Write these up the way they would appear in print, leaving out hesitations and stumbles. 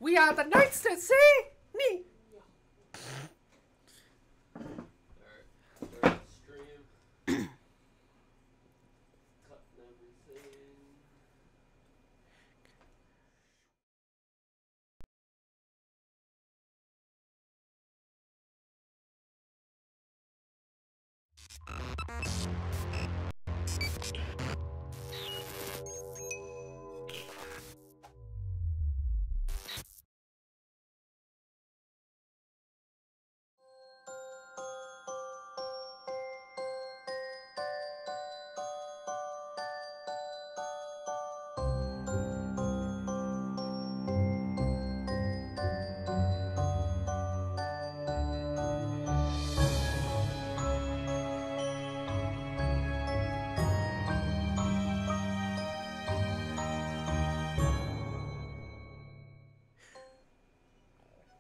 We are the knights that see me. Third stream. Cutting everything.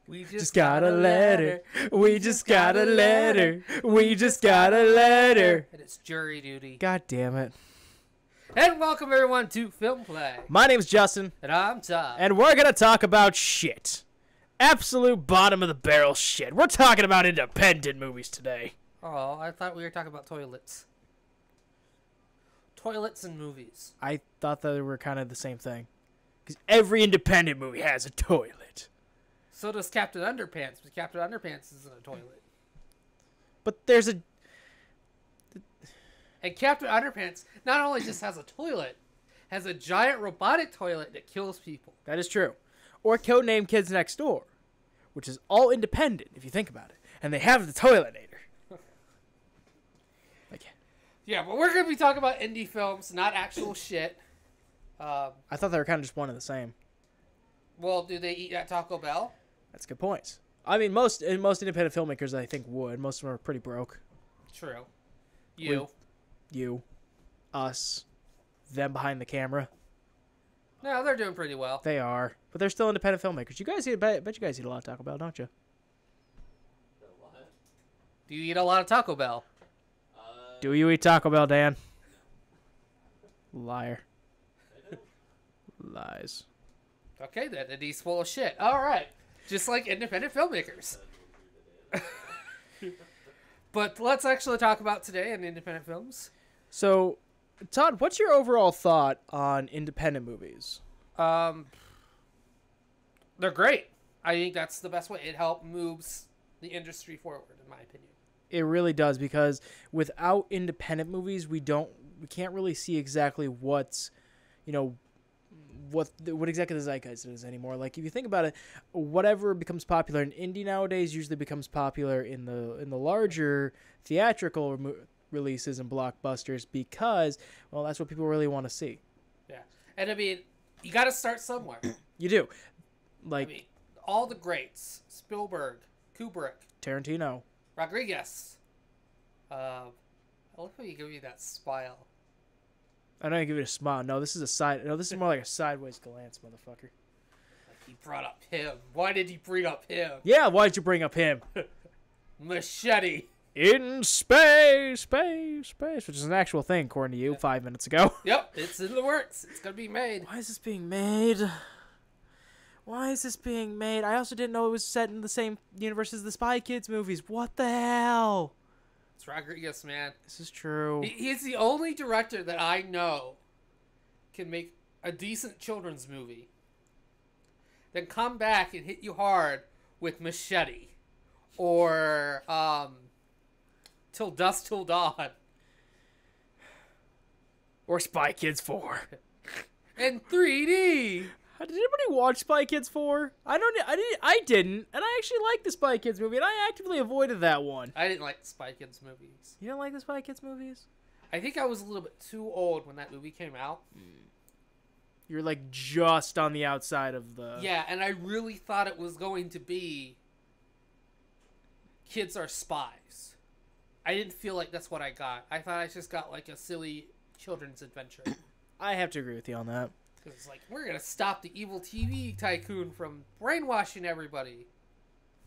We Just got a letter. We just got a letter. We just got a letter. And it's jury duty. God damn it. And welcome everyone to Filmplay. My name's Justin, And I'm Todd. and we're going to talk about shit. Absolute bottom of the barrel shit. We're talking about independent movies today. Oh, I thought we were talking about toilets. Toilets and movies. I thought that they were kind of the same thing. Because every independent movie has a toilet. So does Captain Underpants, but Captain Underpants isn't a toilet. But there's a... And Captain Underpants not only just has a toilet, has a giant robotic toilet that kills people. That is true. Or Codename Kids Next Door, which is all independent, if you think about it. And they have the toiletator. Like, Yeah, but we're going to be talking about indie films, not actual shit. I thought they were kind of just one and the same. Well, do they eat at Taco Bell? That's good points. I mean, most independent filmmakers, I think, would. Most of them are pretty broke. True. You. Us, them behind the camera. No, they're doing pretty well. They are. But they're still independent filmmakers. You guys eat, bet you guys eat a lot of Taco Bell, don't you? Do you eat a lot of Taco Bell? Do you eat Taco Bell, Dan? Liar. Lies. Okay, then. And he's full of shit. All right. Just like independent filmmakers. But let's actually talk about today in independent films. So, Todd, what's your overall thought on independent movies? They're great. I think that's the best way. It helps moves the industry forward, in my opinion. It really does, because without independent movies, we can't really see exactly what's, what exactly the zeitgeist is anymore. Like, if you think about it, whatever becomes popular in indie nowadays usually becomes popular in the larger theatrical releases and blockbusters, because, well, that's what people really want to see. Yeah. And I mean, you got to start somewhere. You do. Like, I mean, all the greats: Spielberg, Kubrick, Tarantino, Rodriguez. I love how you give me that smile. I don't give it a smile. No, this is a side. No, this is more like a sideways glance, motherfucker. Like he brought up him. Why did he bring up him? Yeah, why'd you bring up him? Machete. In space, which is an actual thing, according to you, 5 minutes ago. Yep, it's in the works. It's gonna be made. Why is this being made? Why is this being made? I also didn't know it was set in the same universe as the Spy Kids movies. What the hell? It's Rodriguez, man. This is true. He's the only director that I know can make a decent children's movie, then come back and hit you hard with Machete, or Till Dusk Till Dawn, Or Spy Kids 4. in 3D. Did anybody watch Spy Kids 4? I didn't, and I actually liked the Spy Kids movie, and I actively avoided that one. I didn't like the Spy Kids movies. You don't like the Spy Kids movies? I think I was a little bit too old when that movie came out. You're like just on the outside of the... Yeah, and I really thought it was going to be kids are spies. I didn't feel like that's what I got. I thought I just got like a silly children's adventure. I have to agree with you on that. Because it's like, we're going to stop the evil TV tycoon from brainwashing everybody.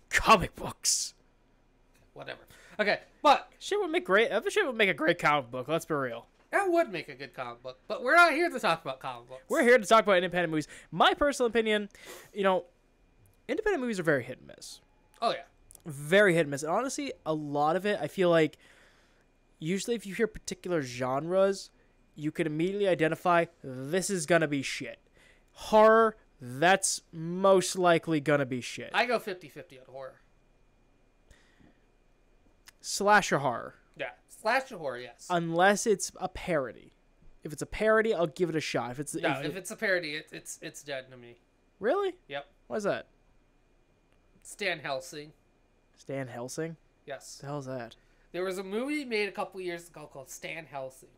Comic books. Whatever. Okay, but... Shit would make a great comic book, let's be real. That would make a good comic book. But we're not here to talk about comic books. We're here to talk about independent movies. My personal opinion, independent movies are very hit and miss. Oh yeah. Very hit and miss. And honestly, a lot of it, I feel like, usually if you hear particular genres, you can immediately identify this is gonna be shit. Horror, that's most likely gonna be shit. I go 50-50 on horror. Slasher horror. Yeah. Slasher horror, yes. Unless it's a parody. If it's a parody, I'll give it a shot. If it's if it's a parody, it's dead to me. Really? Yep. What is that? Stan Helsing. Stan Helsing? Yes. What the hell is that? There was a movie made a couple years ago called Stan Helsing.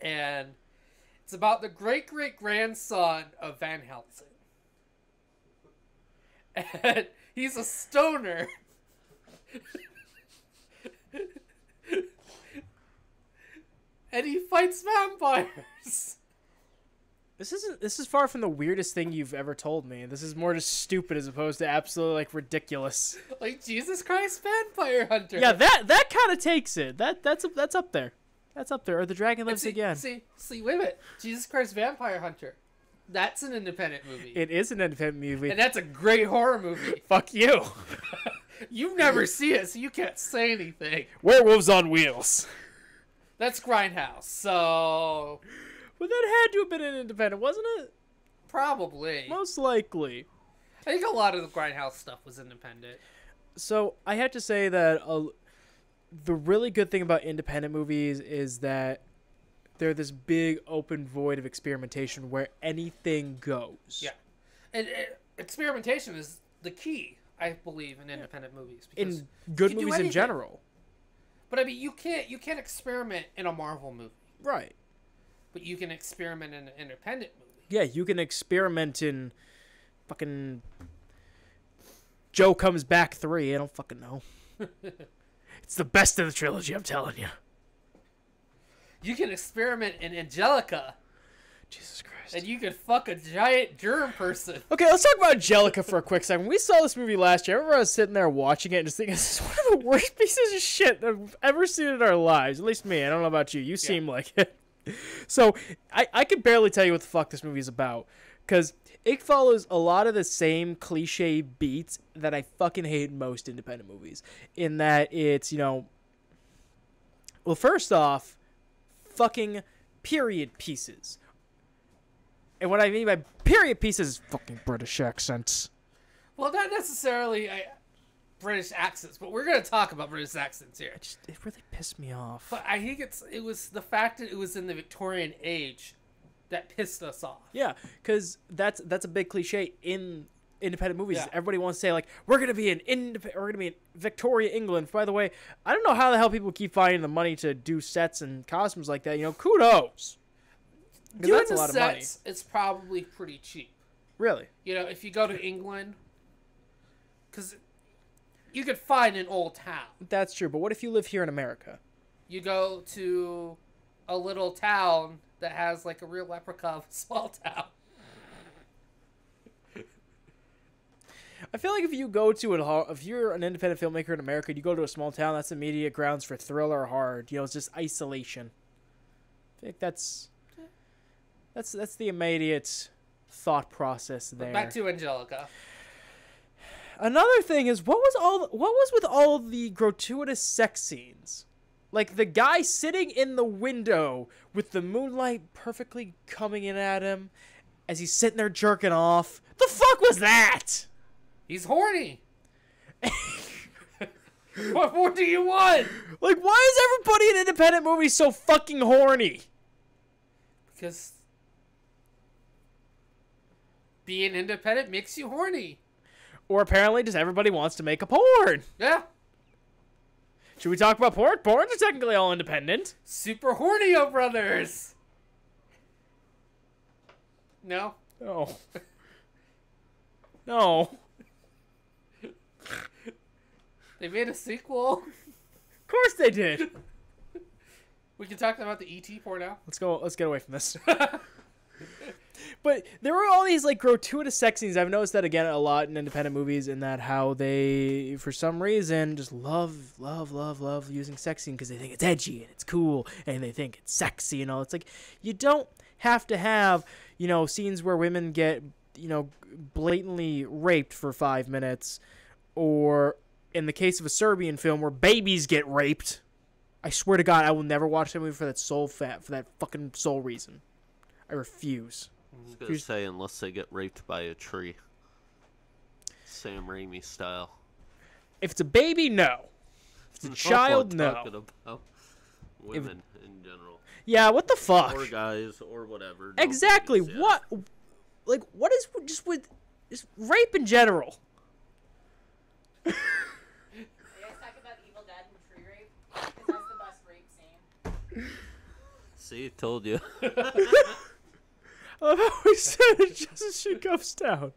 And it's about the great-great-grandson of Van Helsing. And he's a stoner. And he fights vampires. This is far from the weirdest thing you've ever told me. This is more just stupid as opposed to absolutely like ridiculous. Like Jesus Christ Vampire Hunter. Yeah, that kind of takes it. That's up there. That's up there. Or The Dragon Lives Again. See, wait a minute. Jesus Christ Vampire Hunter. That's an independent movie. It is an independent movie. And that's a great horror movie. Fuck you. You've never seen it, so you can't say anything. Werewolves on Wheels. That's Grindhouse, so... But that had to have been an independent, wasn't it? Probably. Most likely. I think a lot of the Grindhouse stuff was independent. So, I have to say that the really good thing about independent movies is that they're this big open void of experimentation where anything goes. Yeah. And experimentation is the key, I believe, in independent movies. Because in good you can do movies in anything. general. But I mean, you can't experiment in a Marvel movie. Right. But you can experiment in an independent movie. Yeah, you can experiment in fucking Joe Comes Back 3. I don't fucking know. It's the best of the trilogy, I'm telling you. You can experiment in Angelica. Jesus Christ. And you can fuck a giant germ person. Okay, let's talk about Angelica for a quick second. When we saw this movie last year, I remember I was sitting there watching it and just thinking, this is one of the worst pieces of shit I've ever seen in our lives. At least me. I don't know about you. You seem like it. So, I could barely tell you what the fuck this movie is about. Because it follows a lot of the same cliche beats that I fucking hate in most independent movies. In that it's, well, first off, fucking period pieces. And what I mean by period pieces is fucking British accents. Well, not necessarily British accents, but we're going to talk about British accents here. It really pissed me off. But I think it was the fact that it was in the Victorian age that pissed us off. Yeah, because that's a big cliche in independent movies. Yeah. Everybody wants to say like we're gonna be in Victoria, England. By the way, I don't know how the hell people keep finding the money to do sets and costumes like that. Kudos. Because Doing that's a the lot of money. sets, it's probably pretty cheap. Really? If you go to England, because you could find an old town. That's true. But what if you live here in America? You go to a little town that has like a real replica of a small town. I feel like if you're an independent filmmaker in America, you go to a small town, that's immediate grounds for thriller or horror. It's just isolation. I think that's the immediate thought process there. Back to Angelica. Another thing is what was with all the gratuitous sex scenes? Like the guy sitting in the window with the moonlight perfectly coming in at him as he's sitting there jerking off. The fuck was that? He's horny. What more do you want? Like, why is everybody in independent movies so fucking horny? Because being independent makes you horny. Or apparently just everybody wants to make a porn. Yeah. Should we talk about porn? Porns are technically all independent. Super Hornio Brothers. No? No. No. They made a sequel. Of course they did. We can talk about the E.T. porn now. Let's get away from this. But there were all these like gratuitous sex scenes. I've noticed that again a lot in independent movies, in that how they, for some reason, just love using sex scenes because they think it's edgy and it's cool and they think it's sexy and all. It's like you don't have to have scenes where women get blatantly raped for 5 minutes, or in the case of a Serbian film where babies get raped, I swear to God, I will never watch that movie for that fucking sole reason. I refuse. I was gonna say, unless they get raped by a tree. Sam Raimi style. If it's a baby, no. If it's a child, I'm no. talking about women in general. Yeah, what the fuck? Or guys, or whatever. No Exactly. babies, yeah. What? Like, what is just with just rape in general? Are you guys talking about Evil Dead and tree rape? Because that's the best rape scene. See, told you. I love how we said it just as she goes down.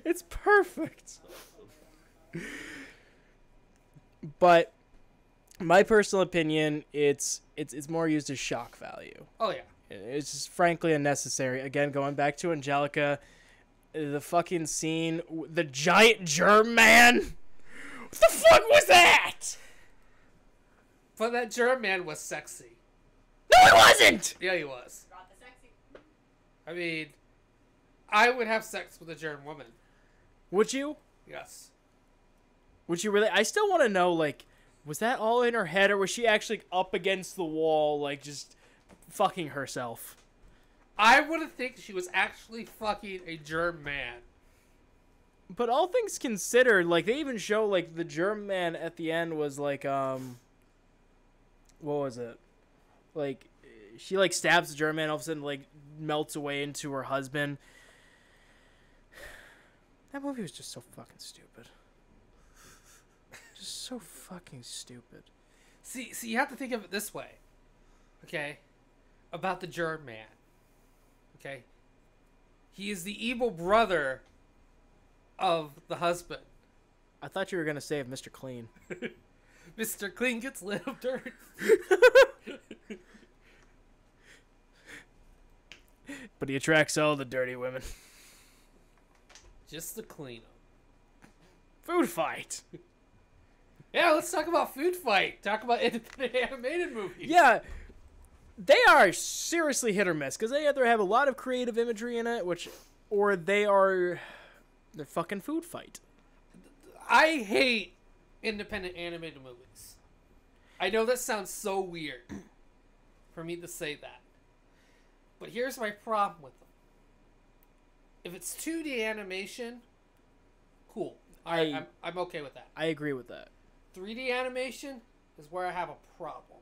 It's perfect. But my personal opinion, it's more used as shock value. Oh yeah. It's just frankly unnecessary. Again, going back to Angelica, the fucking scene, the giant germ man. What the fuck was that? But that German man was sexy. No, it wasn't. Yeah, he was. Brought the sexy. I mean, I would have sex with a German woman. Would you? Yes. Would you really? I still want to know, like, was that all in her head, or was she actually up against the wall, like, just fucking herself? I would think she was actually fucking a German man. But all things considered, like, they even show, like, the German man at the end was, like, what was it? Like, she, like, stabs the German man, all of a sudden, like, melts away into her husband. That movie was just so fucking stupid. Just so fucking stupid. See, you have to think of it this way. Okay? About the German man. Okay? He is the evil brother of the husband. I thought you were going to say of Mr. Clean. Mr. Clean gets lit of dirt. But he attracts all the dirty women. Just to clean them. Food fight. Yeah, let's talk about Food Fight. Talk about independent animated movies. Yeah, they are seriously hit or miss, because they either have a lot of creative imagery in it, or they're fucking food fight. I hate independent animated movies. I know that sounds so weird for me to say that. But here's my problem with them. If it's 2D animation, cool. I'm okay with that. I agree with that. 3D animation is where I have a problem.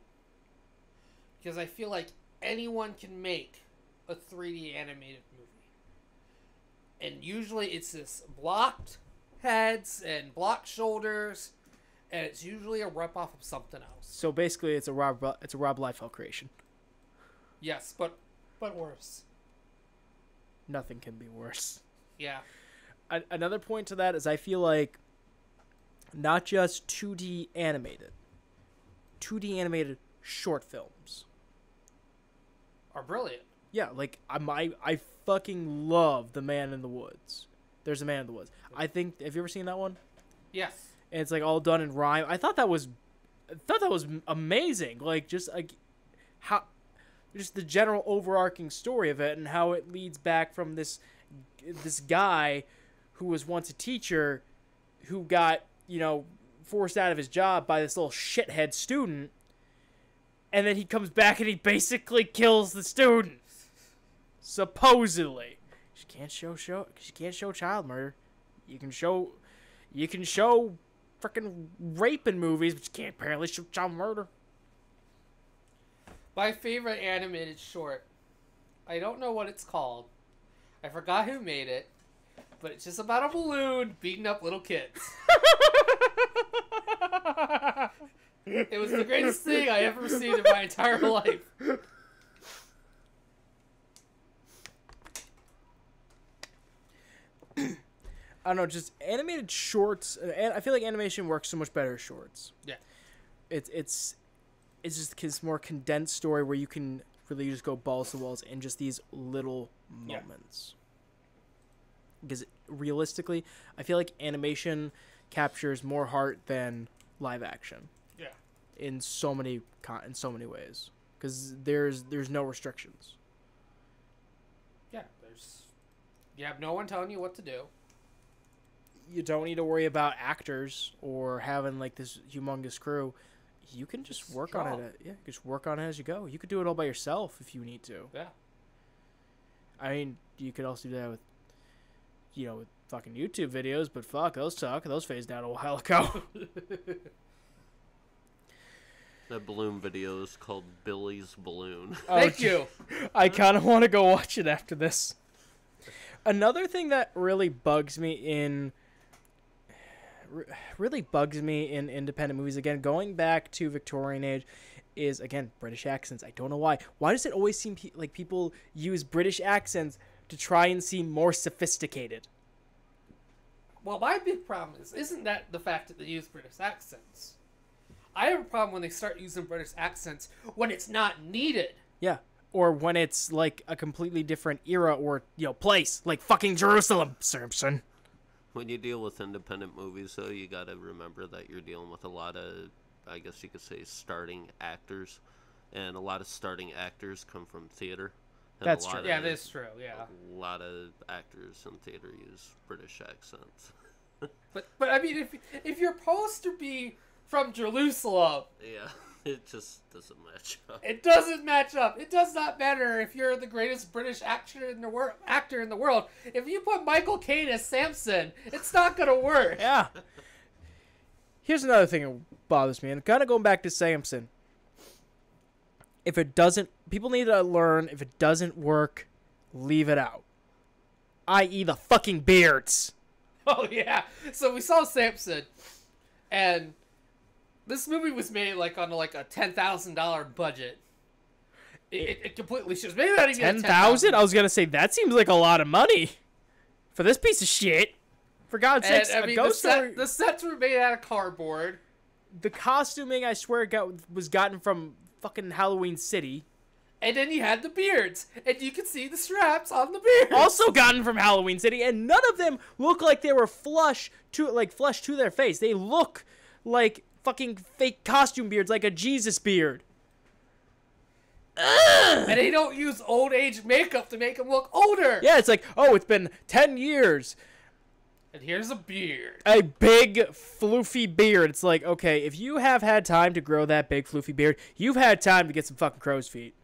Because I feel like anyone can make a 3D animated movie. And usually it's this blocked heads and blocked shoulders, and it's usually a rip-off of something else. So basically, it's a Rob Liefeld creation. Yes, but worse. Nothing can be worse. Yeah. Another point to that is I feel like not just 2D animated short films Are brilliant. Yeah, like I fucking love The Man in the Woods. There's a Man in the Woods. I think, have you ever seen that one? Yes. And it's like all done in rhyme. I thought that was amazing. Like just the general overarching story of it and how it leads back from this guy who was once a teacher who got, forced out of his job by this little shithead student, and then he comes back and he basically kills the student. Supposedly. You can't show child murder. You can show freaking rape in movies, but you can't apparently show child murder. My favorite animated short. I don't know what it's called. I forgot who made it. But it's just about a balloon beating up little kids. It was the greatest thing I ever seen in my entire life. I don't know, just animated shorts. And I feel like animation works so much better as shorts. Yeah. It's just this more condensed story where you can really just go balls to walls in just these little moments. Because realistically, I feel like animation captures more heart than live action. Yeah. In so many ways, because there's no restrictions. Yeah, You have no one telling you what to do. You don't need to worry about actors or having like this humongous crew. You can just work on it. Just work on it as you go. You could do it all by yourself if you need to. Yeah. I mean, you could also do that with, with fucking YouTube videos, but fuck, those suck. Those phased out a while ago. That balloon video is called Billy's Balloon. Thank you. I kind of want to go watch it after this. Another thing that really bugs me in independent movies, again, going back to Victorian age, is, again, British accents. I don't know why. Why does it always seem like people use British accents to try and seem more sophisticated? Well, my big problem isn't that the fact that they use British accents. I have a problem when they start using British accents when it's not needed. Yeah. Or when it's like a completely different era or, place, like fucking Jerusalem, Simpson. When you deal with independent movies, though, you got to remember that you're dealing with a lot of, I guess you could say, starting actors. And a lot of starting actors come from theater. And That's true. Yeah, that's true, yeah. A lot of actors in theater use British accents. But I mean, if you're supposed to be from Jerusalem... Yeah, it just doesn't match up. It doesn't match up. It does not matter if you're the greatest British actor in the world. If you put Michael Caine as Samson, it's not going to work. Yeah. Here's another thing that bothers me, and kind of going back to Samson. If it doesn't... People need to learn, if it doesn't work, leave it out. I.e. the fucking beards. Oh, yeah. So we saw Samson, and... This movie was made on a $10,000 budget. It completely shows. Maybe not even 10,000? I was gonna say that seems like a lot of money for this piece of shit. For God's sakes, the sets were made out of cardboard. The costuming, I swear, was gotten from fucking Halloween City. And then you had the beards, and you could see the straps on the beards. Also gotten from Halloween City, and none of them look like they were flush to their face. They look like fucking fake costume beards, like a Jesus beard. And they don't use old age makeup to make them look older. Yeah, it's like, oh, it's been 10 years. And here's a beard. A big, floofy beard. It's like, okay, if you have had time to grow that big, floofy beard, you've had time to get some fucking crow's feet.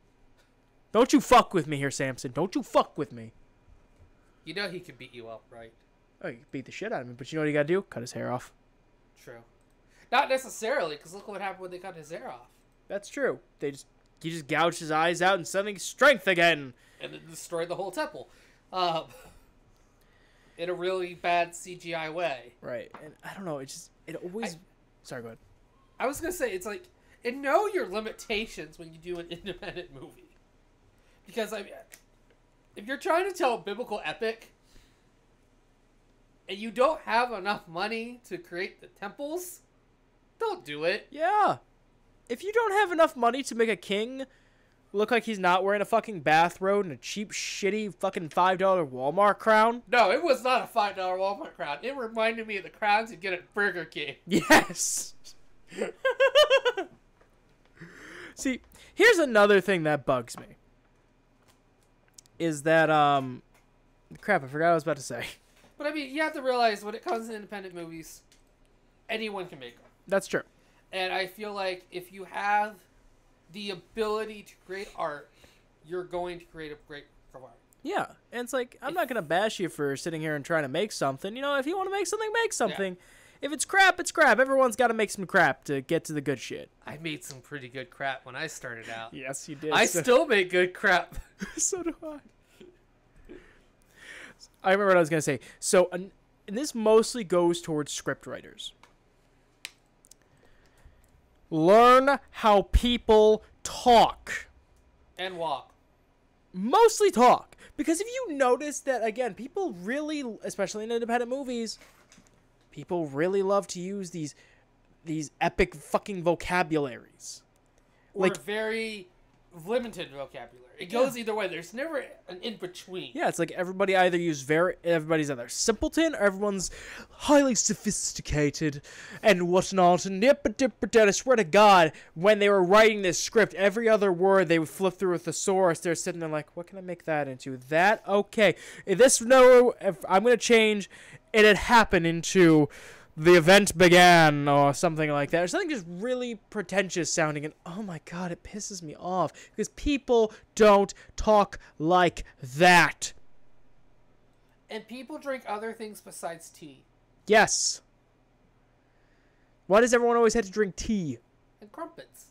Don't you fuck with me here, Samson. Don't you fuck with me. You know he can beat you up, right? Oh, you can beat the shit out of me, but you know what you gotta do? Cut his hair off. True. Not necessarily, because look what happened when they cut his hair off. That's true. He just gouged his eyes out and suddenly strength again. And it destroyed the whole temple. In a really bad CGI way. Right. And I don't know, sorry, go ahead. I was going to say, it's like, and know your limitations when you do an independent movie. Because, if you're trying to tell a biblical epic, and you don't have enough money to create the temples... Don't do it. Yeah. If you don't have enough money to make a king look like he's not wearing a fucking bathrobe and a cheap, shitty fucking $5 Walmart crown. No, it was not a $5 Walmart crown. It reminded me of the crowns you get at Burger King. Yes. See, here's another thing that bugs me. Is that, crap, I forgot what I was about to say. But I mean, you have to realize when it comes to independent movies, anyone can make them. That's true. And I feel like if you have the ability to create art, you're going to create a great work of art. Yeah, and it's like, I'm not going to bash you for sitting here and trying to make something. If you want to make something, make something. Yeah. If it's crap, it's crap. Everyone's got to make some crap to get to the good shit. I made some pretty good crap when I started out. Yes, you did. I still make good crap. So do I. I remember what I was going to say. So, and this mostly goes towards script writers. Learn how people talk. And walk. Mostly talk. Because if you notice that, again, people really, especially in independent movies, people really love to use these epic fucking vocabularies. Or very limited vocabulary. It goes either way. There's never an in-between. Yeah, it's like everybody's either simpleton or everyone's highly sophisticated and whatnot. And I swear to God, when they were writing this script, every other word they would flip through a thesaurus. They're sitting there like, what can I make that into? That? Okay. If I'm going to change, it'd happen into the event began or something like that. Or something just really pretentious sounding. And oh my God, it pisses me off. Because people don't talk like that. And people drink other things besides tea. Yes. Why does everyone always have to drink tea? And crumpets.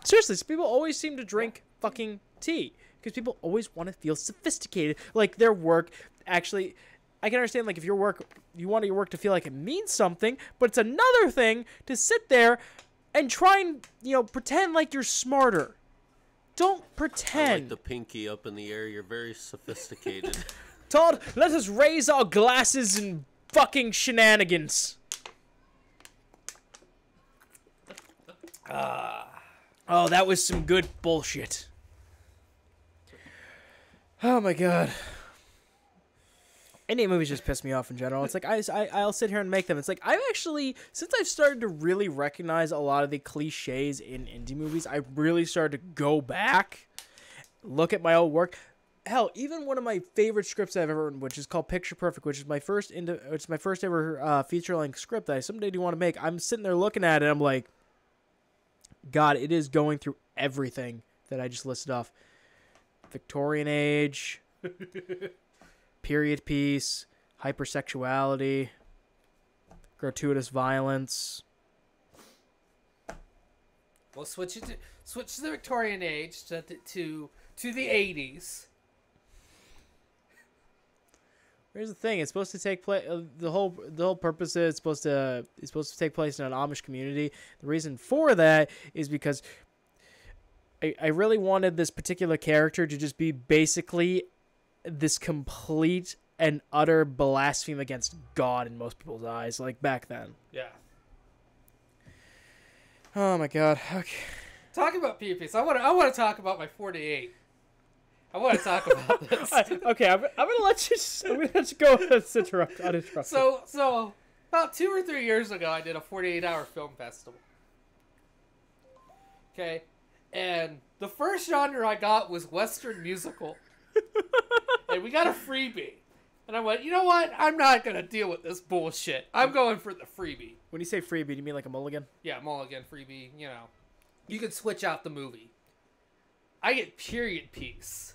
Seriously, people always seem to drink fucking tea. Because people always want to feel sophisticated. Like their work actually... I can understand, like, if you want your work to feel like it means something, but it's another thing to sit there and try and, pretend like you're smarter. Don't pretend. I like the pinky up in the air. You're very sophisticated. Todd, let us raise our glasses and fucking shenanigans. Oh, that was some good bullshit. Oh, my God. Indie movies just piss me off in general. It's like I'll sit here and make them. It's like since I've started to really recognize a lot of the cliches in indie movies, I really started to go back, look at my old work. Hell, even one of my favorite scripts I've ever written, which is called Picture Perfect, which is my first ever feature-length script that I someday do want to make. I'm sitting there looking at it, and I'm like, God, it is going through everything that I just listed off. Victorian age. Period piece, hypersexuality, gratuitous violence. Well, switch to the Victorian age to the 80s. Here's the thing: it's supposed to take place. The whole purpose is it's supposed to take place in an Amish community. The reason for that is because I really wanted this particular character to just be basically this complete and utter blasphemy against God in most people's eyes, like back then. Yeah. Oh my God. Okay. Talking about PvPs, I want to talk about my 48. I want to talk about this. Okay, I'm gonna let you go. Let's interrupt. I'll interrupt. So about 2 or 3 years ago, I did a 48-hour film festival. Okay, and the first genre I got was Western musical. And we got a freebie. And I went, you know what? I'm not going to deal with this bullshit. I'm going for the freebie. When you say freebie, do you mean like a mulligan? Yeah, mulligan, freebie, You can switch out the movie. I get period piece.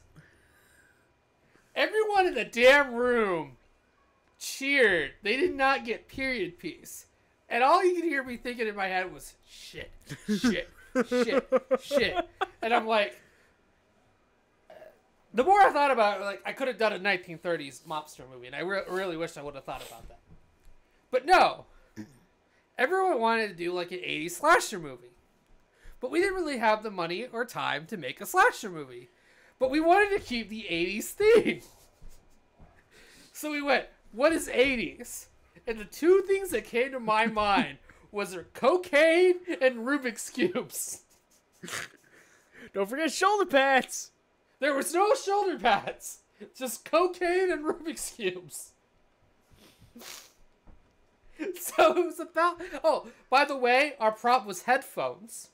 Everyone in the damn room cheered. They did not get period piece. And all you could hear me thinking in my head was, shit. And I'm like... The more I thought about it, like, I could have done a 1930s mobster movie, and I really wish I would have thought about that. But no. Everyone wanted to do, like, an 80s slasher movie. But we didn't really have the money or time to make a slasher movie. But we wanted to keep the 80s theme. So we went, what is 80s? And the two things that came to my mind was cocaine and Rubik's Cubes. Don't forget shoulder pads! There was no shoulder pads. Just cocaine and Rubik's Cubes. So it was about... Oh, by the way, our prop was headphones.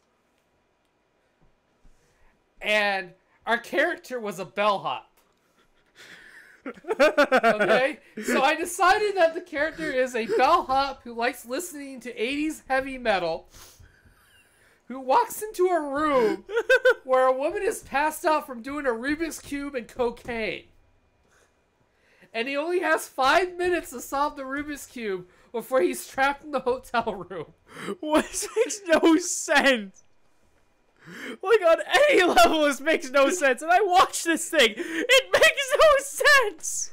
And our character was a bellhop. Okay? So I decided that the character is a bellhop who likes listening to 80s heavy metal, who walks into a room where a woman is passed out from doing a Rubik's Cube and cocaine. And he only has 5 minutes to solve the Rubik's Cube before he's trapped in the hotel room. What? Makes no sense. Like, on any level, this makes no sense. And I watched this thing. It makes no sense.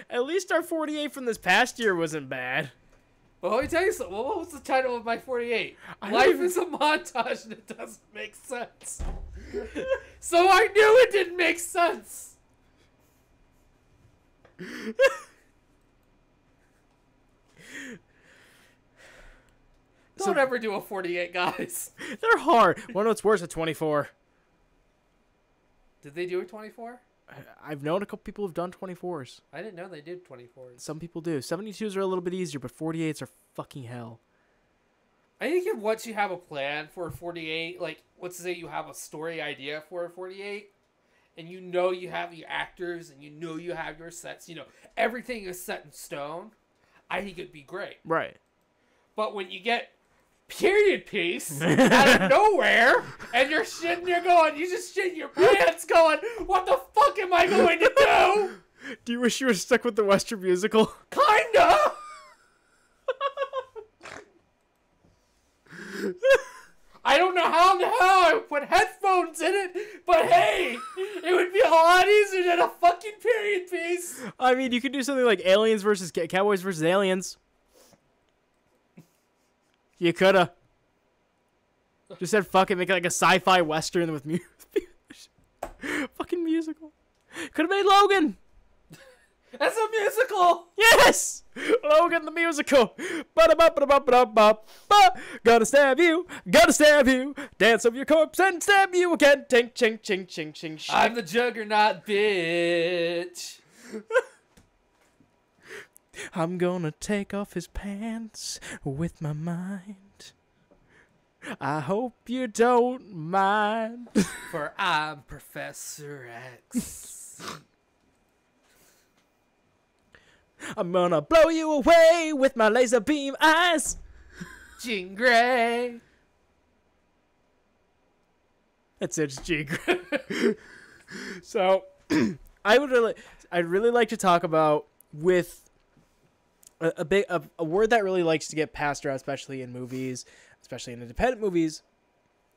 At least our 48 from this past year wasn't bad. Well, let me tell you something. Well, what was the title of my 48? Life is a montage and it doesn't make sense. So I knew it didn't make sense. Don't ever do a 48, guys. They're hard. Well, no, it's worse at 24. Did they do a 24? I've known a couple people who've done 24s. I didn't know they did 24s. Some people do. 72s are a little bit easier, but 48s are fucking hell. I think once you have a plan for a 48, like, let's say you have a story idea for a 48, and you know you have your actors, and you know you have your sets, you know, everything is set in stone, I think it'd be great. Right. But when you get period piece out of nowhere, and you're just shitting your pants going, what the fuck am I going to do? Do you wish you were stuck with the Western musical? Kinda! I don't know how the hell I would put headphones in it, but hey, it would be a lot easier than a fucking period piece. I mean, you could do something like Aliens versus Cowboys versus Aliens. You coulda. Just said fuck it, make it like a sci-fi western with music. Fucking musical. Could have made Logan. That's a musical. Yes! Logan the musical. Ba-da-ba-ba-da-ba-da-ba. Gonna stab you. Dance of your corpse and stab you again. Ting, ching, ching, ching, ching, ching. I'm the juggernaut, bitch. I'm gonna take off his pants with my mind. I hope you don't mind. For I'm Professor X. I'm gonna blow you away with my laser beam eyes. Jean Grey. That's it, it's Jean Grey. So, I'd really like to talk about with a word that really likes to get passed around, especially in movies, especially in independent movies,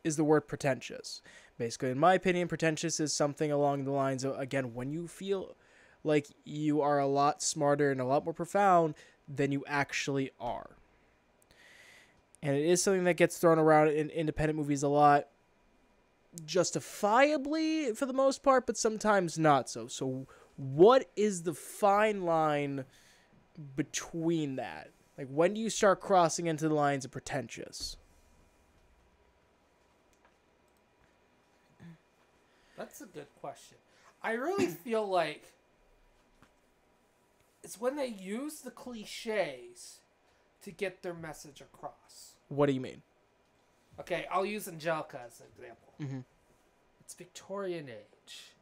is the word pretentious. Basically, in my opinion, pretentious is something along the lines of, again, when you feel like you are a lot smarter and a lot more profound than you actually are. And it is something that gets thrown around in independent movies a lot, justifiably for the most part, but sometimes not so. So what is the fine line between that? Like, when do you start crossing into the lines of pretentious? That's a good question. I really feel like it's when they use the cliches to get their message across. What do you mean? Okay, I'll use Angelica as an example. Mm-hmm. It's Victorian age.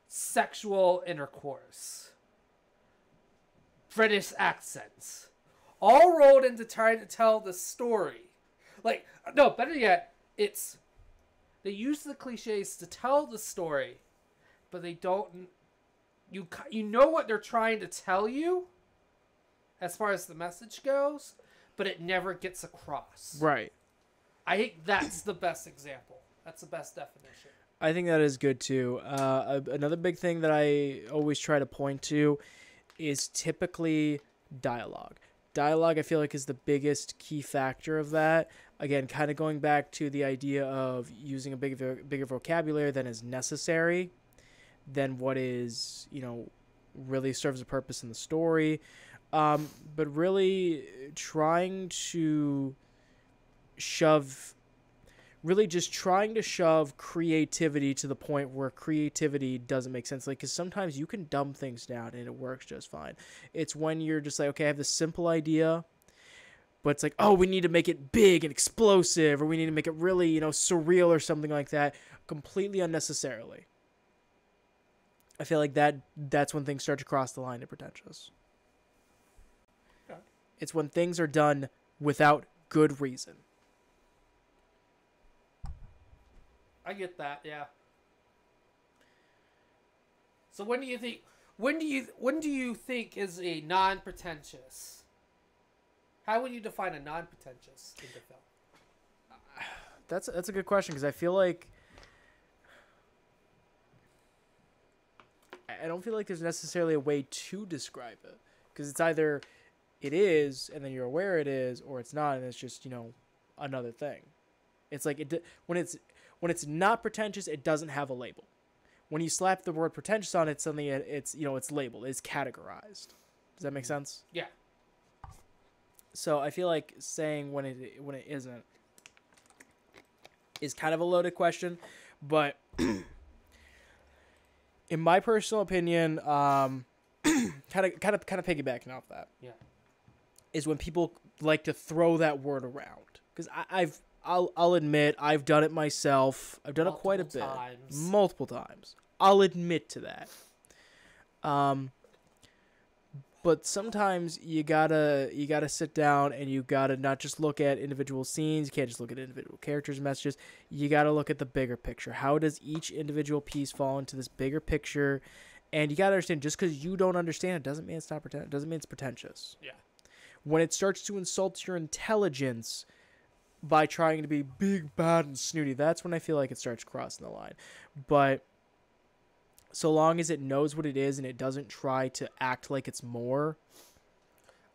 Sexual intercourse. British accents. All rolled into trying to tell the story. Like, no, better yet, it's... They use the cliches to tell the story, but they don't... You know what they're trying to tell you, as far as the message goes, but it never gets across. Right. I think that's the best example. That's the best definition. I think that is good too. Another big thing that I always try to point to is typically dialogue. Dialogue, I feel like, is the biggest key factor of that. Again, kind of going back to the idea of using a bigger vocabulary than is necessary, than what is, really serves a purpose in the story. But really trying to shove creativity to the point where creativity doesn't make sense. Like, because sometimes you can dumb things down and it works just fine. It's when you're just like, okay, I have this simple idea, but it's like, oh, we need to make it big and explosive, or we need to make it really, surreal or something like that, completely unnecessarily. I feel like that's when things start to cross the line to pretentious. Okay. It's when things are done without good reason. I get that, yeah. So when do you think is a non-pretentious? How would you define a non-pretentious in the film? That's a good question, because I feel like I don't feel like there's necessarily a way to describe it, because it's either it is and then you're aware it is, or it's not and it's just another thing. It's like when it's not pretentious, it doesn't have a label. When you slap the word pretentious on it, suddenly it's labeled, it's categorized. Does that make sense? Yeah. So I feel like saying when it isn't is kind of a loaded question, but in my personal opinion, kind of piggybacking off that, Yeah. is when people like to throw that word around. Because I'll admit I've done it myself. I've done it quite a bit, multiple times. I'll admit to that. But sometimes you gotta sit down and you gotta not just look at individual scenes. You can't just look at individual characters' messages. You gotta look at the bigger picture. How does each individual piece fall into this bigger picture? And you gotta understand, just because you don't understand it doesn't mean it's not doesn't mean it's pretentious. Yeah. When it starts to insult your intelligence by trying to be big, bad, and snooty, that's when I feel like it starts crossing the line. But so long as it knows what it is and it doesn't try to act like it's more.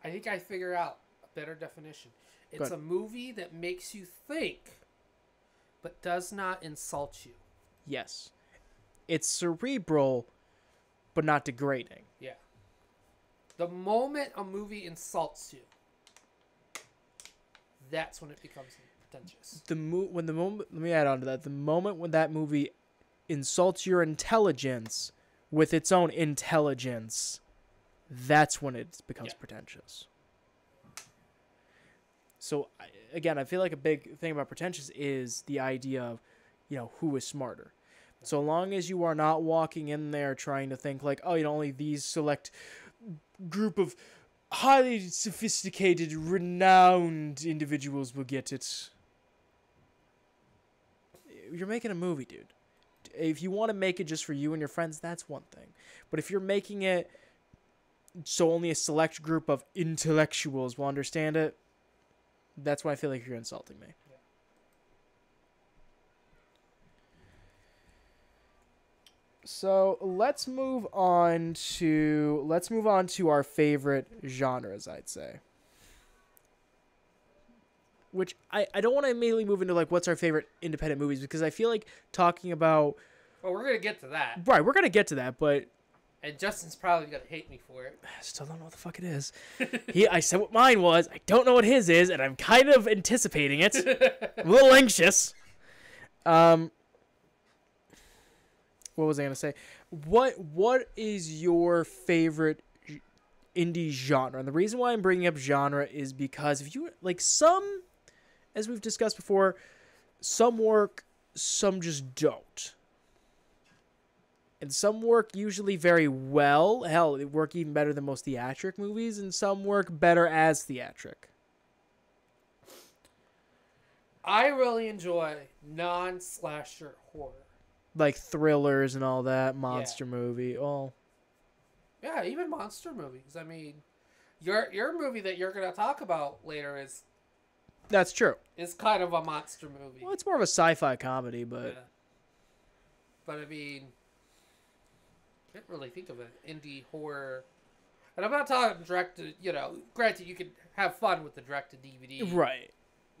I think I figure out a better definition. It's a movie that makes you think, but does not insult you. Yes. It's cerebral, but not degrading. Yeah. The moment a movie insults you, that's when it becomes pretentious. Let me add on to that. The moment when that movie insults your intelligence with its own intelligence, that's when it becomes pretentious. So again, I feel like a big thing about pretentious is the idea of, who is smarter. So long as you are not walking in there trying to think like, oh, only these select group of highly sophisticated, renowned individuals will get it. You're making a movie, dude. If you want to make it just for you and your friends, that's one thing. But if you're making it so only a select group of intellectuals will understand it, that's why I feel like you're insulting me. Yeah. So let's move on to our favorite genres, I'd say. Which I don't want to immediately move into like what's our favorite independent movies, because I feel like talking about. Well, we're gonna get to that. Right, we're gonna get to that, but. And Justin's probably gonna hate me for it. I still don't know what the fuck it is. I said what mine was. I don't know what his is, and I'm kind of anticipating it. I'm a little anxious. What was I gonna say? What is your favorite indie genre? And the reason why I'm bringing up genre is because if you like some, as we've discussed before, some work, some just don't. And some work usually very well. Hell, they work even better than most theatric movies, and some work better as theatric. I really enjoy non-slasher horror. Like thrillers and all that, monster movie. Oh. Yeah, even monster movies. I mean, your movie that you're gonna talk about later is. That's true. Is kind of a monster movie. Well, it's more of a sci-fi comedy, but. Yeah. But I mean, I can't really think of an indie horror. And I'm not talking direct to, granted you can have fun with the direct to DVD. Right.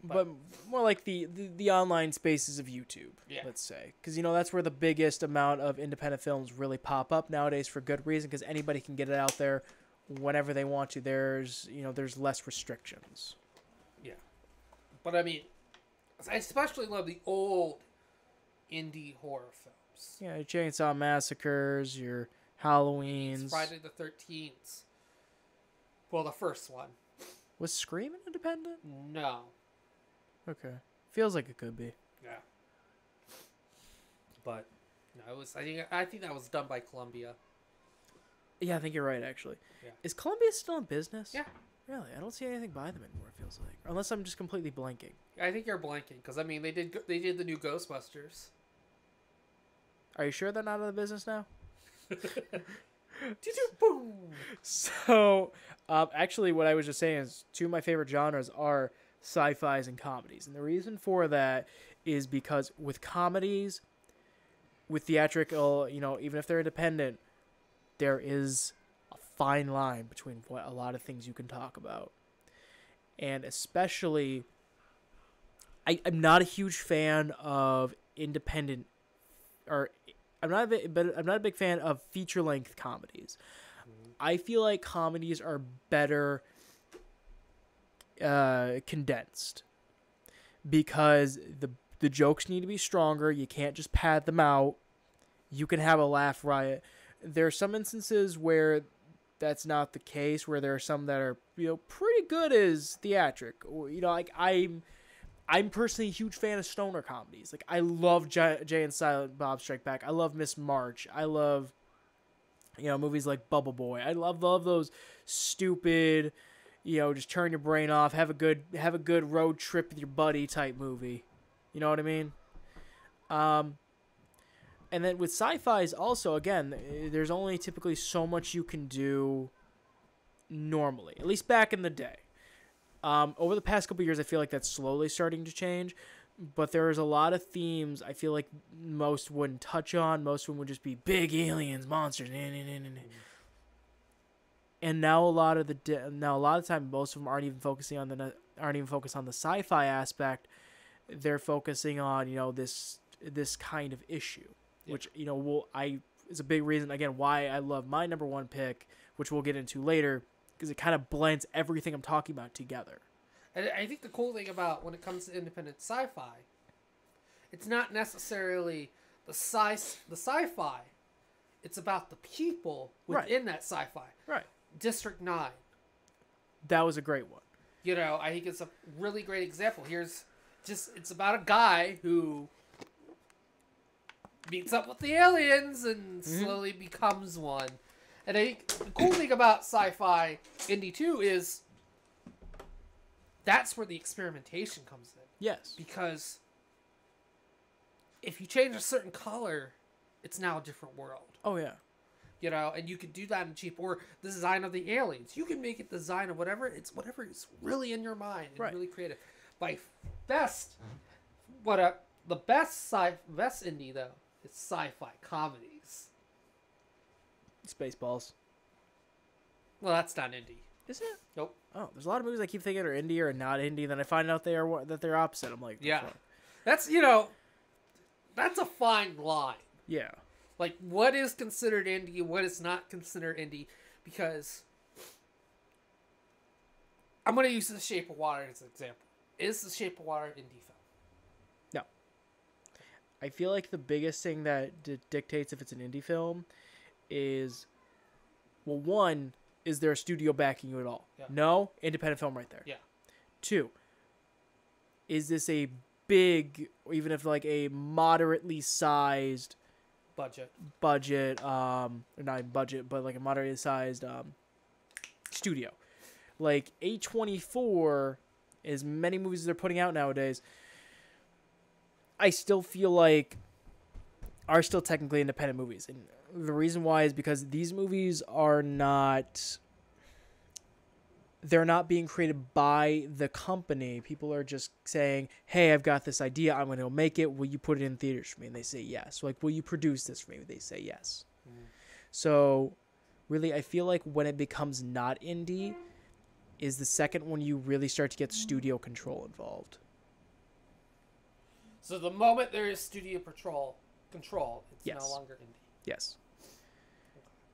But more like the online spaces of YouTube, let's say. Because, that's where the biggest amount of independent films really pop up nowadays for good reason, because anybody can get it out there whenever they want to. There's less restrictions. Yeah. But I mean, I especially love the old indie horror films. Yeah, your Chainsaw Massacres, your Halloweens. Friday the 13th. Well, the first one. Was Scream independent? No. Okay. Feels like it could be. Yeah. But no, I think that was done by Columbia. Yeah, I think you're right, actually. Yeah. Is Columbia still in business? Yeah. Really? I don't see anything by them anymore, it feels like. Unless I'm just completely blanking. I think you're blanking, because I mean they did the new Ghostbusters. Are you sure they're not out of business now? Boom. So, actually, what I was just saying is two of my favorite genres are sci-fis and comedies. And the reason for that is because with comedies, with theatrical, even if they're independent, there is a fine line between what a lot of things you can talk about. And especially, I'm not a huge fan of independent, or I'm not a big fan of feature-length comedies. I feel like comedies are better condensed because the jokes need to be stronger. You can't just pad them out. You can have a laugh riot. There are some instances where that's not the case, where there are some that are, pretty good as theatric. Or, like I'm personally a huge fan of stoner comedies. Like I love Jay and Silent Bob Strike Back. I love Miss March. I love, movies like Bubble Boy. I love those stupid, just turn your brain off, have a good road trip with your buddy type movie. You know what I mean? And then with sci-fis also, again, there's only typically so much you can do normally, at least back in the day. Over the past couple of years, I feel like that's slowly starting to change, but there's a lot of themes I feel like most wouldn't touch on. Most of them would just be big aliens, monsters, and now a lot of the time, most of them aren't even focused on the sci-fi aspect. They're focusing on this kind of issue. Yeah. Which is a big reason again why I love my number one pick, which we'll get into later, because it kind of blends everything I'm talking about together. And I think the cool thing about when it comes to independent sci-fi, it's not necessarily the sci-fi. It's about the people within that sci-fi. Right. District 9. That was a great one. I think it's a really great example. It's about a guy who meets up with the aliens and slowly becomes one. And I think the cool thing about sci-fi indie too is that's where the experimentation comes in. Yes. Because if you change a certain color, it's now a different world. Oh, yeah. And you can do that in cheap, or the design of the aliens. You can make it design of whatever is really in your mind and really creative. The best indie though is sci-fi comedies. Spaceballs. Well, that's not indie. Is it? Nope. Oh, there's a lot of movies I keep thinking are indie or not indie. Then I find out that they're opposite. I'm like, yeah, fuck? That's that's a fine line. Yeah. Like, what is considered indie and what is not considered indie? Because I'm going to use The Shape of Water as an example. Is The Shape of Water an indie film? No. I feel like the biggest thing that dictates if it's an indie film is, well, one, is there a studio backing you at all? Yeah. No? Independent film right there. Yeah. 2, is this a big, or even if like a moderately sized budget, or not even budget, but like a moderately sized studio, like A24, as many movies as they're putting out nowadays, I still feel like are still technically independent movies. And the reason why is because these movies are not, they're not being created by the company. People are just saying, hey, I've got this idea. I'm going to make it. Will you put it in theaters for me? And they say yes. Like, will you produce this for me? They say yes. So really, I feel like when it becomes not indie is the second when you really start to get studio control involved. So the moment there is studio control, it's no longer indie. Yes.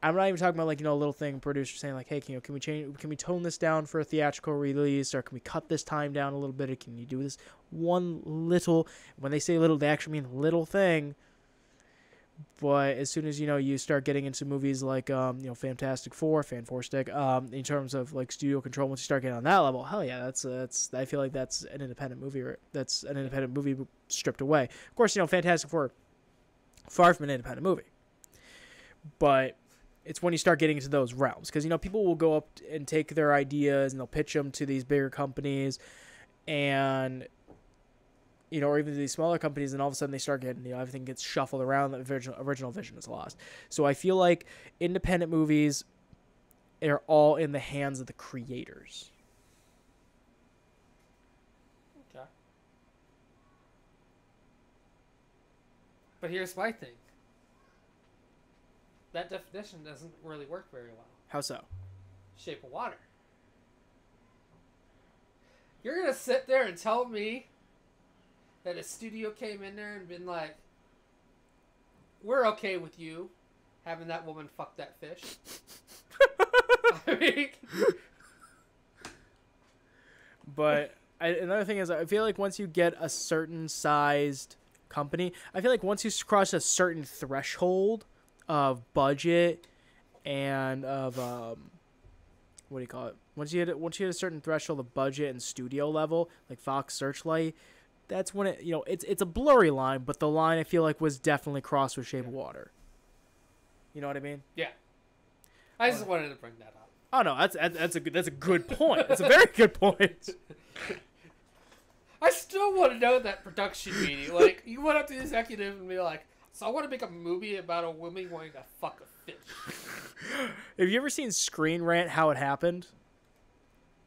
I'm not even talking about like, a little thing producer saying like, hey, can we tone this down for a theatrical release, or can we cut this time down a little bit, or can you do this one little, when they say little, they actually mean little thing. But as soon as, you start getting into movies like, Fantastic Four, Fan-4-Stick, in terms of like studio control, once you start getting on that level, hell yeah, that's I feel like that's an independent movie, or that's an independent movie stripped away. Of course, Fantastic Four, far from an independent movie. But it's when you start getting into those realms, because people will go up and take their ideas and they'll pitch them to these bigger companies, and or even these smaller companies, and all of a sudden they start getting everything gets shuffled around. The original vision is lost. So I feel like independent movies are all in the hands of the creators. Okay. But here's my thing. That definition doesn't really work very well. How so? Shape of Water. You're going to sit there and tell me that a studio came in there and been like, we're okay with you having that woman fuck that fish. I mean, But another thing is, I feel like once you get a certain sized company, I feel like once you cross a certain threshold of budget and of what do you call it? Once you hit a certain threshold of budget and studio level, like Fox Searchlight, that's when it, it's a blurry line, but the line I feel like was definitely crossed with Shape of Water. You know what I mean? Yeah. I just wanted to bring that up. Oh no, that's a good point. That's a very good point. I still want to know that production meeting. Like, you went up to the executive and be like, so I want to make a movie about a woman wanting to fuck a fish. Have you ever seen Screen Rant, How It Happened?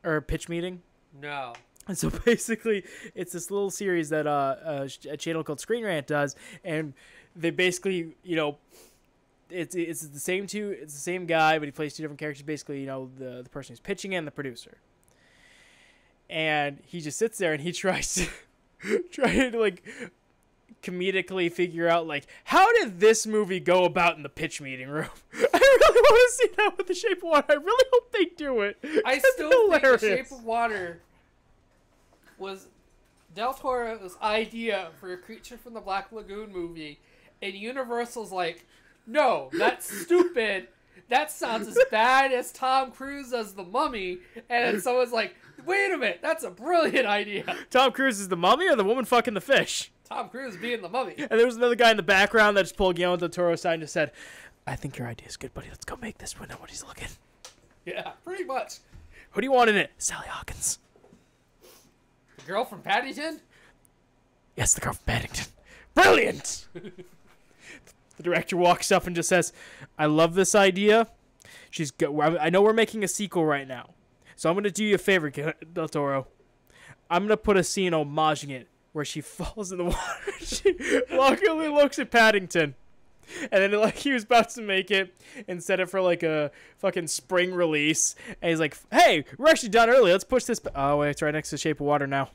Or Pitch Meeting? No. And so basically, it's this little series that a channel called Screen Rant does, and they basically, it's the same guy, but he plays two different characters. Basically, the person who's pitching and the producer. And he just sits there and he tries to like comedically figure out like, how did this movie go about in the pitch meeting room? I really want to see that with The Shape of Water. I really hope they do it. I That's still hilarious. think The Shape of Water was Del Toro's idea for a Creature from the Black Lagoon movie, and Universal's like, no, that's stupid. That sounds as bad as Tom Cruise as the Mummy. And then someone's like, wait a minute, that's a brilliant idea. Tom Cruise is the mummy or the woman fucking the fish? Tom Cruise being the Mummy. And there was another guy in the background that just pulled Guillermo del Toro aside and just said, I think your idea is good, buddy. Let's go make this. We know what he's looking. Yeah, pretty much. Who do you want in it? Sally Hawkins. The girl from Paddington? Yes, the girl from Paddington. Brilliant! The director walks up and just says, I love this idea. I know we're making a sequel right now. So I'm going to do you a favor, Del Toro. I'm going to put a scene homaging it where she falls in the water. She luckily looks at Paddington. And then like he was about to make it and set it for like a fucking spring release. And he's like, hey, we're actually done early. Let's push this. Oh, wait, it's right next to Shape of Water now.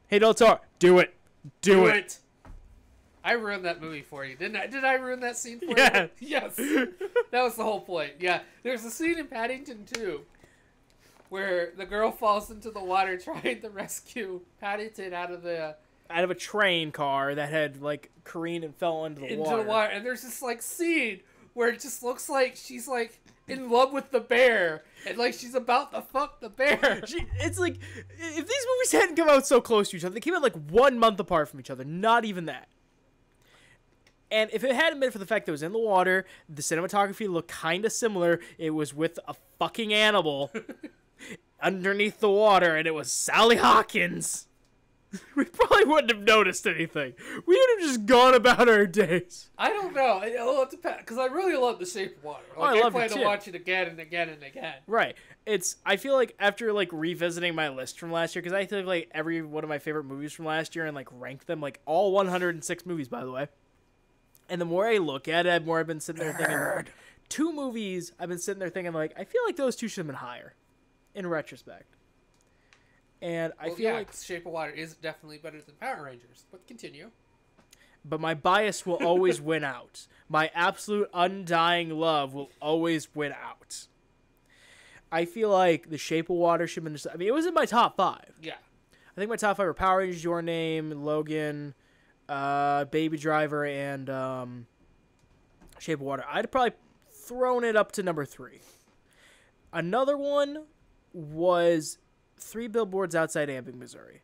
Hey, Del Toro, do it. Do it. I ruined that movie for you, didn't I? Did I ruin that scene for you? Yes. That was the whole point. Yeah. There's a scene in Paddington 2 where the girl falls into the water trying to rescue Paddington out of a train car that had like careened and fell into the water. And there's this like scene where it just looks like she's like in love with the bear and like she's about to fuck the bear. It's like if these movies hadn't come out so close to each other, they came out like 1 month apart from each other. Not even that. And if it hadn't been for the fact that it was in the water, the cinematography looked kind of similar. It was with a fucking animal underneath the water, and it was Sally Hawkins. We probably wouldn't have noticed anything. We would have just gone about our days. I don't know. It depends, because I really love The Shape of Water. Like, I love plan it to too. watch it again and again and again. Right. I feel like after like revisiting my list from last year, because I took like every one of my favorite movies from last year and like ranked them, like all 106 movies, by the way. And the more I look at it, the more I've been sitting there thinking, 2 movies, I've been sitting there thinking, like, I feel like those 2 should have been higher, in retrospect. And I feel like Shape of Water is definitely better than Power Rangers. But continue. But my bias will always win out. My absolute undying love will always win out. I feel like The Shape of Water should have been... I mean, it was in my top 5. Yeah. I think my top 5 were Power Rangers, Your Name, Logan... Baby Driver, and Shape of Water. I'd probably thrown it up to number 3. Another one was 3 Billboards Outside Ebbing, Missouri.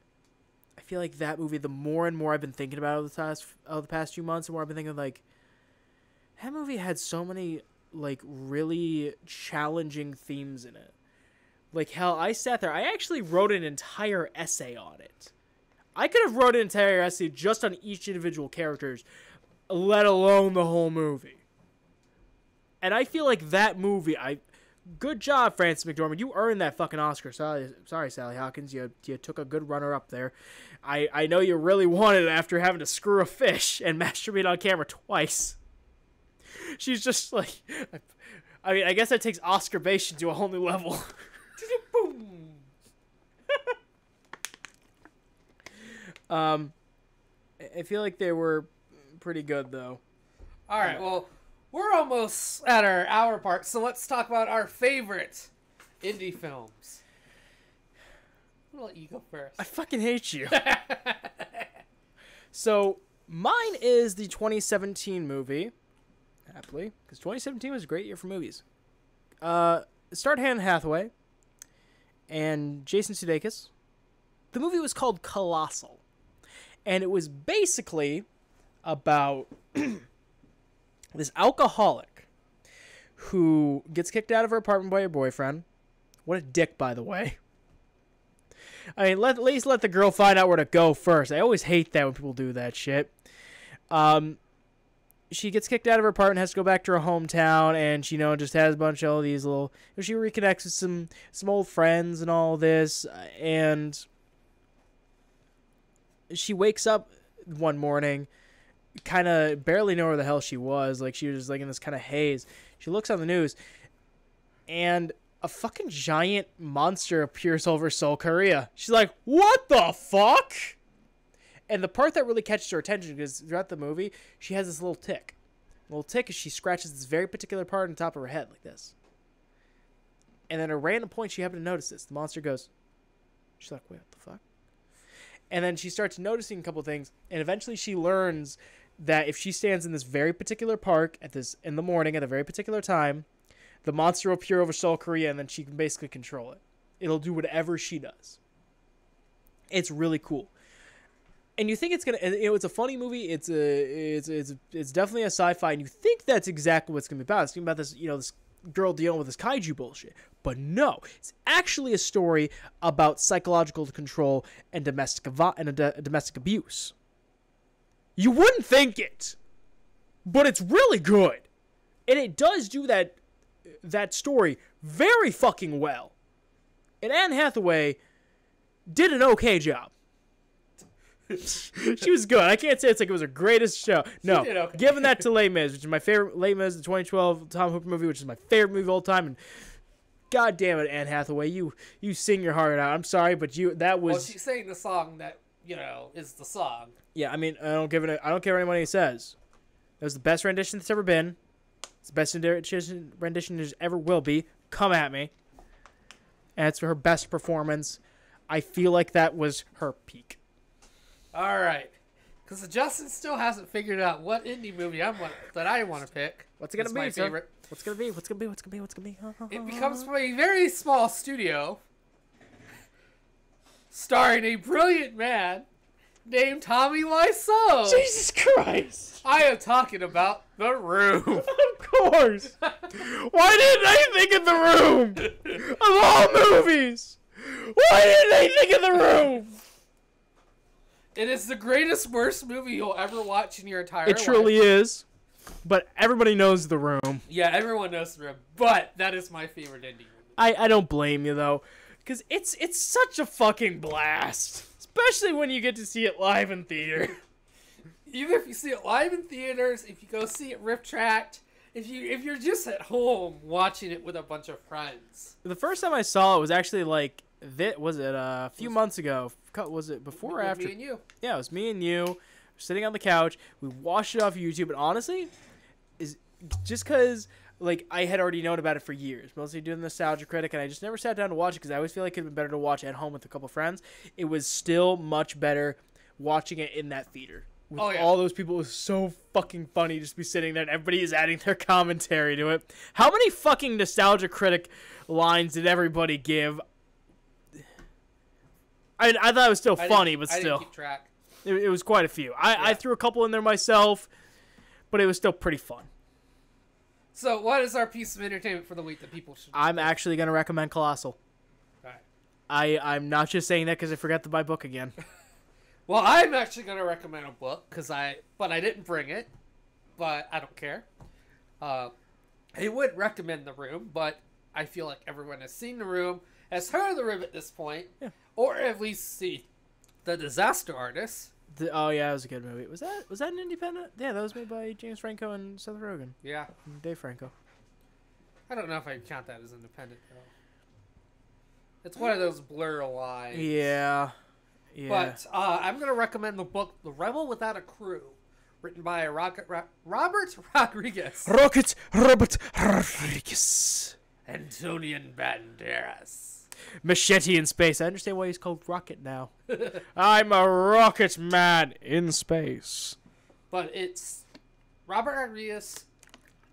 I feel like that movie, the more and more I've been thinking about it the past few months, the more I've been thinking, like, that movie had so many, like, really challenging themes in it. Like, hell, I sat there. I actually wrote an entire essay on it. I could have wrote an entire essay just on each individual characters, let alone the whole movie. And I feel like that movie, good job, Frances McDormand. You earned that fucking Oscar. Sorry, Sally Hawkins. You took a good runner-up there. I know you really wanted it after having to screw a fish and masturbate on camera twice. She's just like... I mean, I guess that takes Oscar-bation to a whole new level. Boom. I feel like they were pretty good, though. All right, well, we're almost at our hour part, so let's talk about our favorite indie films. I'm gonna let you go first. I fucking hate you. So, mine is the 2017 movie. Happily, because 2017 was a great year for movies. It starred Anne Hathaway and Jason Sudeikis. The movie was called Colossal. And it was basically about this alcoholic who gets kicked out of her apartment by her boyfriend. What a dick, by the way. I mean, at least let the girl find out where to go first. I always hate that when people do that shit. She gets kicked out of her apartment, has to go back to her hometown, and she, just has a bunch of all these little... She reconnects with some old friends and all this, and she wakes up one morning, kind of barely know where the hell she was. Like, she was just, like, in this kind of haze. She looks on the news, and a fucking giant monster appears over Seoul, Korea. She's like, what the fuck? And the part that really catches her attention, because throughout the movie, she has this little tick. A little tick is she scratches this very particular part on top of her head, like this. And then at a random point, she happened to notice this. The monster goes, she's like, wait, what the fuck? And then she starts noticing a couple things, and eventually she learns that if she stands in this very particular park in the morning at a very particular time, the monster will appear over Seoul, Korea, and then she can basically control it. It'll do whatever she does. It's really cool. And you think it's gonna, it's a funny movie. It's definitely a sci-fi, and you think that's exactly what it's gonna be about. It's gonna be about this, this girl dealing with this kaiju bullshit. But no, it's actually a story about psychological control and domestic abuse. You wouldn't think it, but it's really good, and it does do that story very fucking well. And Anne Hathaway did an okay job. She was good. I can't say it's like it was her greatest show. No, okay. Giving that to Les Mis, which is my favorite. Les Mis, the 2012 Tom Hooper movie, which is my favorite movie of all time. And God damn it, Anne Hathaway, you sing your heart out. I'm sorry, but that was. Well, she's saying the song that is the song. Yeah, I mean, I don't care what anybody says. That was the best rendition that's ever been. It's the best rendition there ever will be. Come at me. And it's her best performance. I feel like that was her peak. All right, because Justin still hasn't figured out what indie movie that I want to pick. What's it gonna be? My favorite. What's gonna be? What's gonna be? What's gonna be? What's gonna be? It becomes from a very small studio, starring a brilliant man named Tommy Wiseau. Jesus Christ! I am talking about The Room. Of course. Why didn't I think of The Room? Of all movies, why didn't I think of The Room? It is the greatest, worst movie you'll ever watch in your entire life. It truly is. But everybody knows The Room. Yeah, everyone knows The Room. But that is my favorite indie movie. I don't blame you, though. Because it's such a fucking blast. Especially when you get to see it live in theater. Even if you see it live in theaters, if you go see it rip-tracked, if you're just at home watching it with a bunch of friends. The first time I saw it was actually like... was it a few months ago? Was it before or after? Me and you. Yeah, it was me and you. We're sitting on the couch. We watched it off YouTube, and honestly, is just because like I had already known about it for years, mostly doing the nostalgia critic, and I just never sat down to watch it because I always feel like it'd been better to watch at home with a couple friends. It was still much better watching it in that theater. With all those people, it was so fucking funny just to be sitting there and everybody is adding their commentary to it. How many fucking nostalgia critic lines did everybody give? I thought it was still funny, but still. I didn't keep track. It was quite a few. I threw a couple in there myself, but it was still pretty fun. So, what is our piece of entertainment for the week that people should... I'm actually going to recommend Colossal. All right. I'm not just saying that because I forgot to buy a book again. Well, I'm actually going to recommend a book, but I didn't bring it, but I don't care. I would recommend The Room, but I feel like everyone has seen The Room, has heard of The Room at this point, or at least see The Disaster Artist. Oh yeah, it was a good movie. Was that an independent? Yeah, that was made by James Franco and Seth Rogen. Yeah. And Dave Franco. I don't know if I count that as independent, though. It's one of those blur lines. Yeah. But I'm going to recommend the book The Rebel Without a Crew, written by Robert Rodriguez. Robert Rodriguez. Antonian Banderas. Machete in space. I understand why he's called Rocket now. I'm a rocket man in space. But it's Robert Rodriguez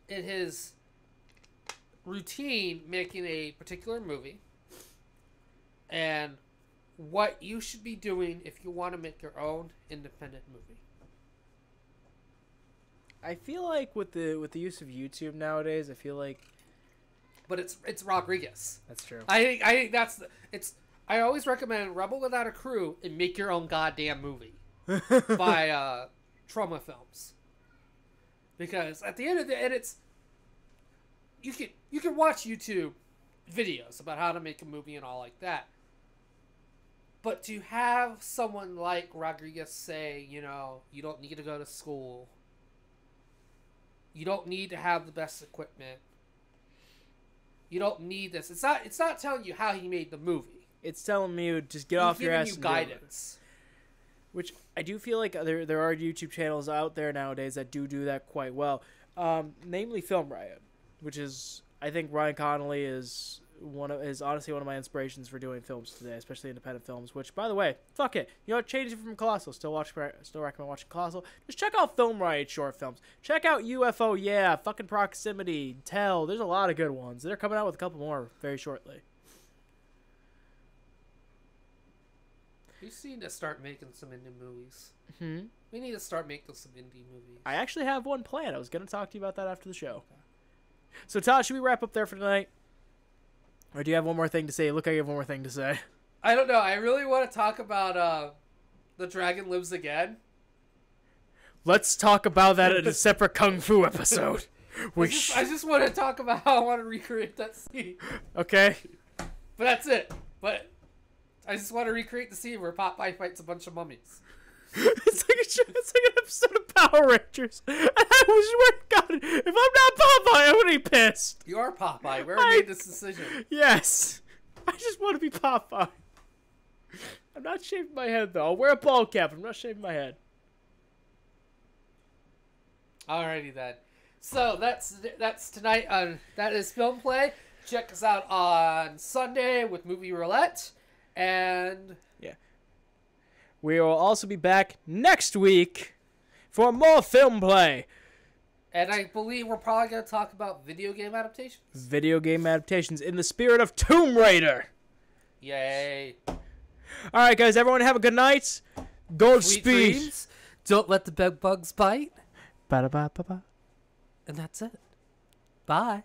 in his routine making a particular movie and what you should be doing if you want to make your own independent movie. I feel like with the use of YouTube nowadays, I feel like But it's Rodriguez. that's true. I think that's I always recommend Rebel Without a Crew and make your own goddamn movie by Trauma Films. Because at the end of the day, it's you can watch YouTube videos about how to make a movie and all like that. But to have someone like Rodriguez say, you know, you don't need to go to school. You don't need to have the best equipment. You don't need this. It's not telling you how he made the movie. It's telling me just get off your ass He's and giving do you it. guidance. Which I do feel like there are YouTube channels out there nowadays that do that quite well. Namely Film Riot, which is, I think Ryan Connolly is honestly one of my inspirations for doing films today, especially independent films. Which, by the way, fuck it, you know, change it from Colossal. Still recommend watching Colossal. Just check out Film Riot short films. Check out UFO, yeah, fucking Proximity, Tell. There's a lot of good ones. They're coming out with a couple more very shortly. We just need to start making some indie movies. Hmm. We need to start making some indie movies. I actually have one planned. I was going to talk to you about that after the show. So, Todd, should we wrap up there for tonight? Or do you have one more thing to say? Look, I have one more thing to say. I don't know. I really want to talk about The Dragon Lives Again. Let's talk about that in a separate Kung Fu episode. I just want to talk about how I want to recreate that scene. Okay. But that's it. But I just want to recreate the scene where Popeye fights a bunch of mummies. It's like an episode of Power Rangers. And I was God, if I'm not Popeye, I'm gonna be pissed. You are Popeye. We already made this decision. Yes. I just want to be Popeye. I'm not shaving my head though. I'll wear a ball cap. I'm not shaving my head. Alrighty then. So that's tonight on That Is Film Play. Check us out on Sunday with Movie Roulette. And We will also be back next week for more Film Play. And I believe we're probably going to talk about video game adaptations. Video game adaptations in the spirit of Tomb Raider. Yay. All right, guys. Everyone have a good night. Godspeed. Sweet dreams. Don't let the bed bugs bite. Ba-da-ba-ba-ba. And that's it. Bye.